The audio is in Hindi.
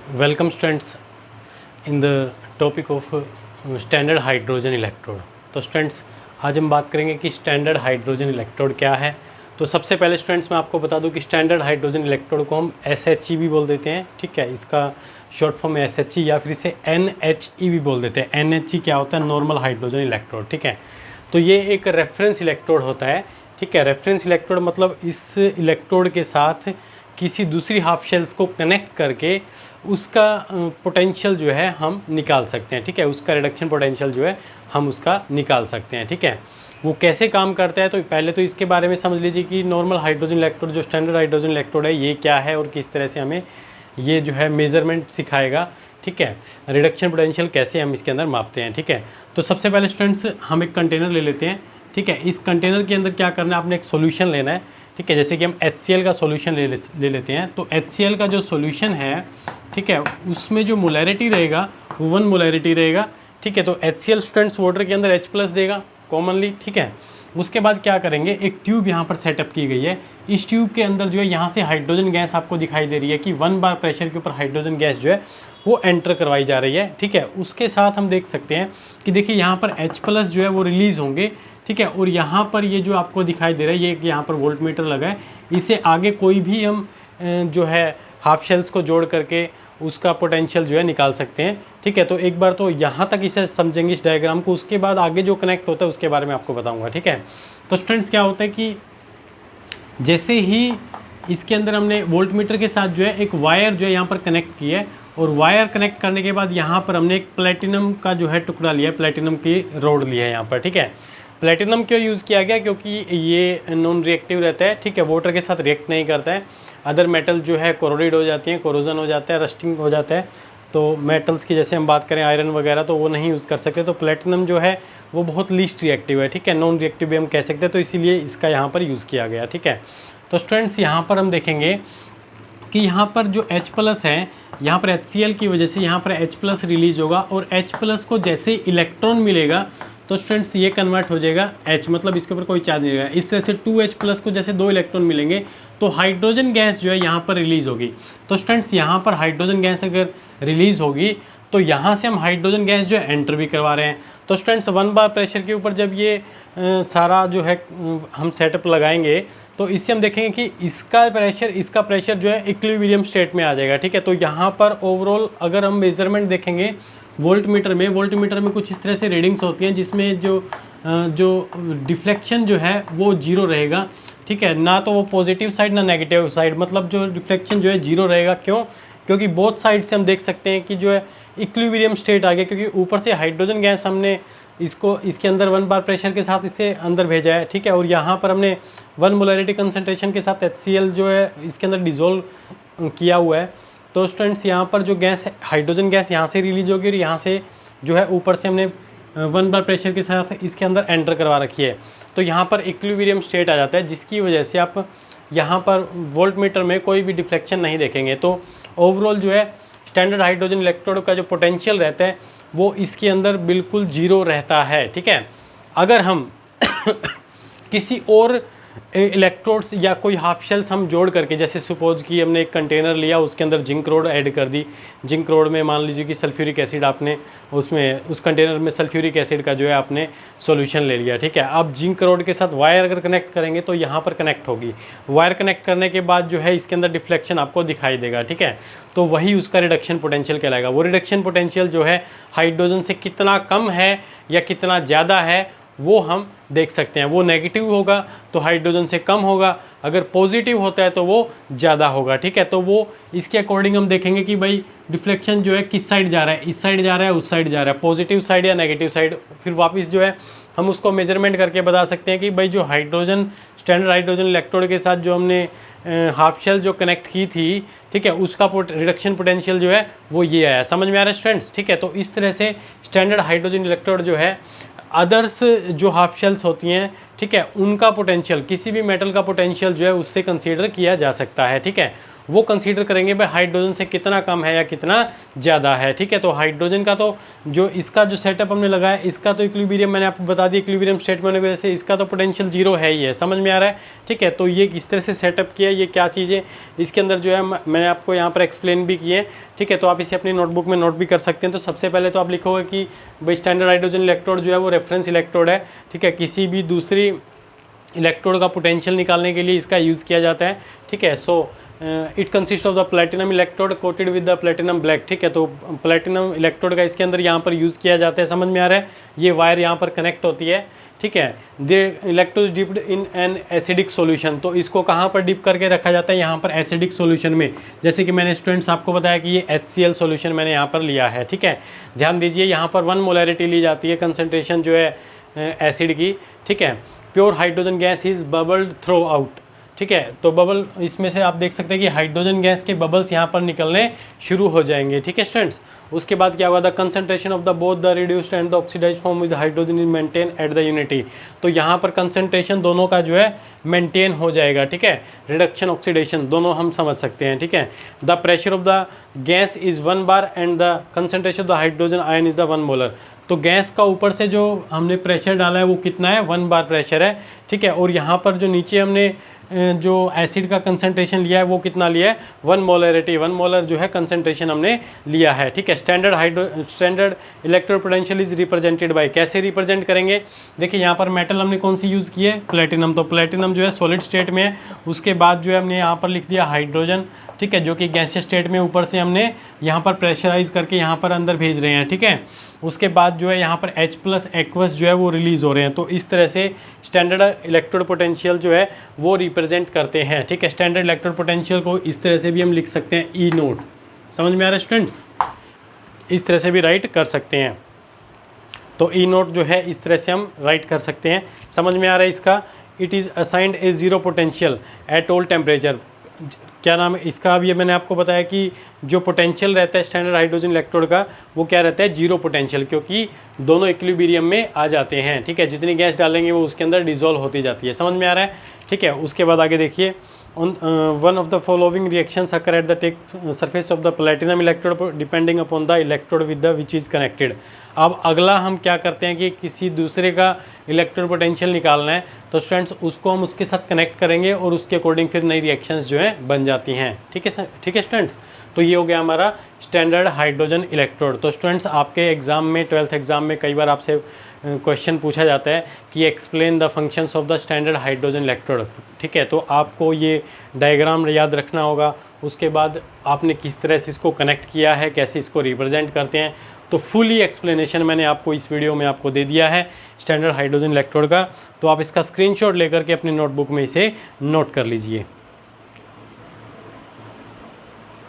Welcome students in the topic of standard hydrogen electrode. तो स्टूडेंट्स आज हम बात करेंगे कि स्टैंडर्ड हाइड्रोजन इलेक्ट्रोड क्या है। तो सबसे पहले स्टूडेंट्स मैं आपको बता दूं कि स्टैंडर्ड हाइड्रोजन इलेक्ट्रोड को हम SHE भी बोल देते हैं, ठीक है। इसका शॉर्ट फॉर्म है SHE या फिर इसे NHE भी बोल देते हैं। NHE क्या होता है? नॉर्मल हाइड्रोजन इलेक्ट्रोड, ठीक है। तो ये एक रेफरेंस इलेक्ट्रोड होता है, ठीक है। रेफरेंस इलेक्ट्रोड मतलब इस इलेक्ट्रोड के साथ किसी दूसरी हाफ शेल्स को कनेक्ट करके उसका पोटेंशियल जो है हम निकाल सकते हैं, ठीक है। उसका रिडक्शन पोटेंशियल जो है हम उसका निकाल सकते हैं, ठीक है। वो कैसे काम करता है तो पहले तो इसके बारे में समझ लीजिए कि नॉर्मल हाइड्रोजन इलेक्ट्रोड जो स्टैंडर्ड हाइड्रोजन इलेक्ट्रोड है ये क्या है और किस तरह से हमें ये जो है मेज़रमेंट सिखाएगा, ठीक है। रिडक्शन पोटेंशियल कैसे हम इसके अंदर मापते हैं, ठीक है। तो सबसे पहले स्टूडेंट्स हम एक कंटेनर ले लेते हैं, ठीक है। इस कंटेनर के अंदर क्या करना है, आपने एक सॉल्यूशन लेना है, ठीक है। जैसे कि हम HCl का सॉल्यूशन ले लेते हैं। तो HCl का जो सॉल्यूशन है, ठीक है, उसमें जो मोलैरिटी रहेगा वो 1 मोलैरिटी रहेगा, ठीक है। तो HCl स्टूडेंट्स वाटर के अंदर H+ देगा कॉमनली, ठीक है। उसके बाद क्या करेंगे, एक ट्यूब यहाँ पर सेटअप की गई है। इस ट्यूब के अंदर जो है यहाँ से हाइड्रोजन गैस आपको दिखाई दे रही है कि 1 बार प्रेशर के ऊपर हाइड्रोजन गैस जो है वो एंटर करवाई जा रही है, ठीक है। उसके साथ हम देख सकते हैं कि देखिए यहाँ पर H+ जो है वो रिलीज़ होंगे, ठीक है। और यहाँ पर ये जो आपको दिखाई दे रहा है ये यहाँ पर वोल्ट मीटर लगा है, इसे आगे कोई भी हम जो है हाफ शेल्स को जोड़ करके उसका पोटेंशियल जो है निकाल सकते हैं, ठीक है। तो एक बार तो यहाँ तक इसे समझेंगे इस डायग्राम को, उसके बाद आगे जो कनेक्ट होता है उसके बारे में आपको बताऊँगा, ठीक है। तो स्टूडेंट्स क्या होता है कि जैसे ही इसके अंदर हमने वोल्ट मीटर के साथ जो है एक वायर जो है यहाँ पर कनेक्ट किया है और वायर कनेक्ट करने के बाद यहाँ पर हमने एक प्लेटिनम का जो है टुकड़ा लिया है, प्लेटिनम की रोड लिया है यहाँ पर, ठीक है। प्लेटिनम क्यों यूज़ किया गया? क्योंकि ये नॉन रिएक्टिव रहता है, ठीक है। वाटर के साथ रिएक्ट नहीं करता है। अदर मेटल जो है कोरोडेड हो जाती हैं, कोरोजन हो जाता है, रस्टिंग हो जाता है। तो मेटल्स की जैसे हम बात करें आयरन वगैरह तो वो नहीं यूज़ कर सकते। तो प्लेटिनम जो है वो बहुत लीस्ट रिएक्टिव है, ठीक है, नॉन रिएक्टिव भी हम कह सकते हैं। तो इसीलिए इसका यहाँ पर यूज़ किया गया, ठीक है। तो स्टूडेंट्स यहाँ पर हम देखेंगे कि यहाँ पर जो H+ है, यहाँ पर HCl की वजह से यहाँ पर H+ रिलीज होगा और H+ को जैसे इलेक्ट्रॉन मिलेगा तो स्टूडेंट्स ये कन्वर्ट हो जाएगा H, मतलब इसके ऊपर कोई चार्ज नहीं रहेगा। इस तरह से 2H+ को जैसे 2 इलेक्ट्रॉन मिलेंगे तो हाइड्रोजन गैस जो है यहाँ पर रिलीज़ होगी। तो स्टूडेंट्स यहाँ पर हाइड्रोजन गैस अगर रिलीज़ होगी तो यहाँ से हम हाइड्रोजन गैस जो है एंटर भी करवा रहे हैं। तो स्टूडेंट्स 1 बार प्रेशर के ऊपर जब ये सारा जो है हम सेटअप लगाएंगे तो इससे हम देखेंगे कि इसका प्रेशर जो है इक्विलिब्रियम स्टेट में आ जाएगा, ठीक है। तो यहाँ पर ओवरऑल अगर हम मेजरमेंट देखेंगे वोल्ट मीटर में कुछ इस तरह से रीडिंग्स होती हैं जिसमें जो डिफ्लेक्शन जो है वो 0 रहेगा, ठीक है। ना तो वो पॉजिटिव साइड ना नेगेटिव साइड, मतलब जो डिफ्लेक्शन जो है 0 रहेगा। क्यों? क्योंकि बोथ साइड से हम देख सकते हैं कि जो है इक्विलिब्रियम स्टेट आ गया, क्योंकि ऊपर से हाइड्रोजन गैस हमने इसके अंदर 1 बार प्रेशर के साथ इसे अंदर भेजा है, ठीक है। और यहाँ पर हमने 1 मोलैरिटी कंसंट्रेशन के साथ HCl जो है इसके अंदर डिज़ोल्व किया हुआ है। तो स्टूडेंट्स यहाँ पर जो गैस है हाइड्रोजन गैस यहाँ से रिलीज होगी और यहाँ से जो है ऊपर से हमने 1 बार प्रेशर के साथ इसके अंदर एंटर करवा रखी है। तो यहाँ पर इक्विलिब्रियम स्टेट आ जाता है, जिसकी वजह से आप यहाँ पर वोल्ट मीटर में कोई भी डिफ्लेक्शन नहीं देखेंगे। तो ओवरऑल जो है स्टैंडर्ड हाइड्रोजन इलेक्ट्रोड का जो पोटेंशियल रहता है वो इसके अंदर बिल्कुल 0 रहता है, ठीक है। अगर हम किसी और इलेक्ट्रोड्स या कोई हाफ शेल्स हम जोड़ करके, जैसे सपोज कि हमने एक कंटेनर लिया उसके अंदर जिंक रोड ऐड कर दी, जिंक रोड में मान लीजिए कि सल्फ्यूरिक एसिड आपने उस कंटेनर में सल्फ्यूरिक एसिड का जो है आपने सॉल्यूशन ले लिया, ठीक है। अब जिंक रोड के साथ वायर अगर कनेक्ट करेंगे तो यहाँ पर कनेक्ट होगी। वायर कनेक्ट करने के बाद जो है इसके अंदर डिफ्लेक्शन आपको दिखाई देगा, ठीक है। तो वही उसका रिडक्शन पोटेंशियल कहलाएगा। वो रिडक्शन पोटेंशियल जो है हाइड्रोजन से कितना कम है या कितना ज़्यादा है वो हम देख सकते हैं। वो नेगेटिव होगा तो हाइड्रोजन से कम होगा, अगर पॉजिटिव होता है तो वो ज़्यादा होगा, ठीक है। तो वो इसके अकॉर्डिंग हम देखेंगे कि भाई डिफ्लेक्शन जो है किस साइड जा रहा है, इस साइड जा रहा है, उस साइड जा रहा है, पॉजिटिव साइड या नेगेटिव साइड। फिर वापस जो है हम उसको मेजरमेंट करके बता सकते हैं कि भाई जो स्टैंडर्ड हाइड्रोजन इलेक्ट्रोड के साथ जो हमने हाफ शेल जो कनेक्ट की थी, ठीक है, उसका रिडक्शन पोटेंशियल जो है वो ये आया। समझ में आ रहा है स्टूडेंट्स, ठीक है। तो इस तरह से स्टैंडर्ड हाइड्रोजन इलेक्ट्रोड जो है अदर्स जो हाफ शेल्स होती हैं, ठीक है, उनका पोटेंशियल किसी भी मेटल का पोटेंशियल जो है उससे कंसीडर किया जा सकता है, ठीक है। वो कंसीडर करेंगे भाई हाइड्रोजन से कितना कम है या कितना ज़्यादा है, ठीक है। तो हाइड्रोजन का तो जो इसका जो सेटअप हमने लगाया, इसका तो इक्विलिब्रियम मैंने आपको बता दिया, इक्विलिब्रियम स्टेट में होने की वजह से इसका तो पोटेंशियल जीरो है ही है, समझ में आ रहा है, ठीक है। तो ये किस तरह से सेटअप किया, ये क्या चीज़ें इसके अंदर जो है मैंने आपको यहाँ पर एक्सप्लेन भी किए, ठीक है। तो आप इसे अपनी नोटबुक में नोट भी कर सकते हैं। तो सबसे पहले तो आप लिखोगे कि भाई स्टैंडर्ड हाइड्रोजन इलेक्ट्रोड जो है वो रेफरेंस इलेक्ट्रोड है, ठीक है। किसी भी दूसरी इलेक्ट्रोड का पोटेंशियल निकालने के लिए इसका यूज़ किया जाता है, ठीक है। So it consist of the platinum electrode coated with the platinum black, ठीक है। तो प्लेटिनम इलेक्ट्रोड का इसके अंदर यहाँ पर यूज़ किया जाता है, समझ में आ रहा है। ये वायर यहाँ पर कनेक्ट होती है, ठीक है। The electrode dipped in an acidic solution, तो इसको कहाँ पर डिप करके रखा जाता है, यहाँ पर एसिडिक सॉल्यूशन में। जैसे कि मैंने स्टूडेंट्स आपको बताया कि ये HCl सॉल्यूशन मैंने यहाँ पर लिया है, ठीक है। ध्यान दीजिए यहाँ पर 1 मोलैरिटी ली जाती है, कंसनट्रेशन जो है एसिड की, ठीक है। Pure hydrogen gas is bubbled through out, ठीक है। तो बबल इसमें से आप देख सकते हैं कि हाइड्रोजन गैस के बबल्स यहाँ पर निकलने शुरू हो जाएंगे, ठीक है स्टूडेंट्स। उसके बाद क्या हुआ, the concentration of the both the reduced and the oxidised form with hydrogen is maintain at the unity. तो यहाँ पर कंसंट्रेशन दोनों का जो है मेंटेन हो जाएगा, ठीक है। रिडक्शन ऑक्सीडेशन दोनों हम समझ सकते हैं, ठीक है। The pressure of the gas is 1 bar and the concentration of the hydrogen ion is the 1 molar. तो गैस का ऊपर से जो हमने प्रेशर डाला है वो कितना है, 1 बार प्रेशर है, ठीक है। और यहाँ पर जो नीचे हमने जो एसिड का कंसंट्रेशन लिया है वो कितना लिया है, 1 मोलरिटी, 1 मोलर जो है कंसंट्रेशन हमने लिया है, ठीक है। Standard electrode potential is represented by, कैसे रिप्रेजेंट करेंगे, देखिए यहाँ पर मेटल हमने कौन सी यूज़ की है, प्लेटिनम। तो प्लेटिनम जो है सॉलिड स्टेट में है, उसके बाद जो है हमने यहाँ पर लिख दिया हाइड्रोजन, ठीक है, जो कि गैसीय स्टेट में ऊपर से हमने यहाँ पर प्रेशराइज करके यहाँ पर अंदर भेज रहे हैं, ठीक है। उसके बाद जो है यहाँ पर H+ एक्वस जो है वो रिलीज़ हो रहे हैं। तो इस तरह से स्टैंडर्ड इलेक्ट्रोड पोटेंशियल जो है वो रिप्रेजेंट करते हैं, ठीक है। स्टैंडर्ड इलेक्ट्रोड पोटेंशियल को इस तरह से भी हम लिख सकते हैं, E0, समझ में आ रहा है स्टूडेंट्स, इस तरह से भी राइट कर सकते हैं। तो E0 जो है इस तरह से हम राइट कर सकते हैं, समझ में आ रहा है इसका। It is assigned A zero potential at all temperature, क्या नाम है इसका, अब ये मैंने आपको बताया कि जो पोटेंशियल रहता है स्टैंडर्ड हाइड्रोजन इलेक्ट्रोड का वो क्या रहता है, जीरो पोटेंशियल, क्योंकि दोनों इक्विलिब्रियम में आ जाते हैं, ठीक है। जितनी गैस डालेंगे वो उसके अंदर डिसॉल्व होती जाती है, समझ में आ रहा है, ठीक है। उसके बाद आगे देखिए, one of the following reactions occur at the take surface of the platinum electrode depending upon the electrode with the which is connected. अब अगला हम क्या करते हैं कि किसी दूसरे का इलेक्ट्रोड पोटेंशियल निकालना है, तो स्टूडेंट्स उसको हम उसके साथ कनेक्ट करेंगे और उसके अकॉर्डिंग फिर नई रिएक्शंस जो है बन जाती हैं, ठीक है ठीक है स्टूडेंट्स। तो ये हो गया हमारा स्टैंडर्ड हाइड्रोजन इलेक्ट्रोड। तो स्टूडेंट्स आपके एग्जाम में 12th एग्जाम में कई बार आपसे क्वेश्चन पूछा जाता है कि explain the functions of the standard hydrogen electrode, ठीक है। तो आपको ये डायग्राम याद रखना होगा, उसके बाद आपने किस तरह से इसको कनेक्ट किया है, कैसे इसको रिप्रेजेंट करते हैं। तो फुली एक्सप्लेनेशन मैंने आपको इस वीडियो में आपको दे दिया है स्टैंडर्ड हाइड्रोजन इलेक्ट्रोड का। तो आप इसका स्क्रीनशॉट लेकर के अपनी नोटबुक में इसे नोट कर लीजिए।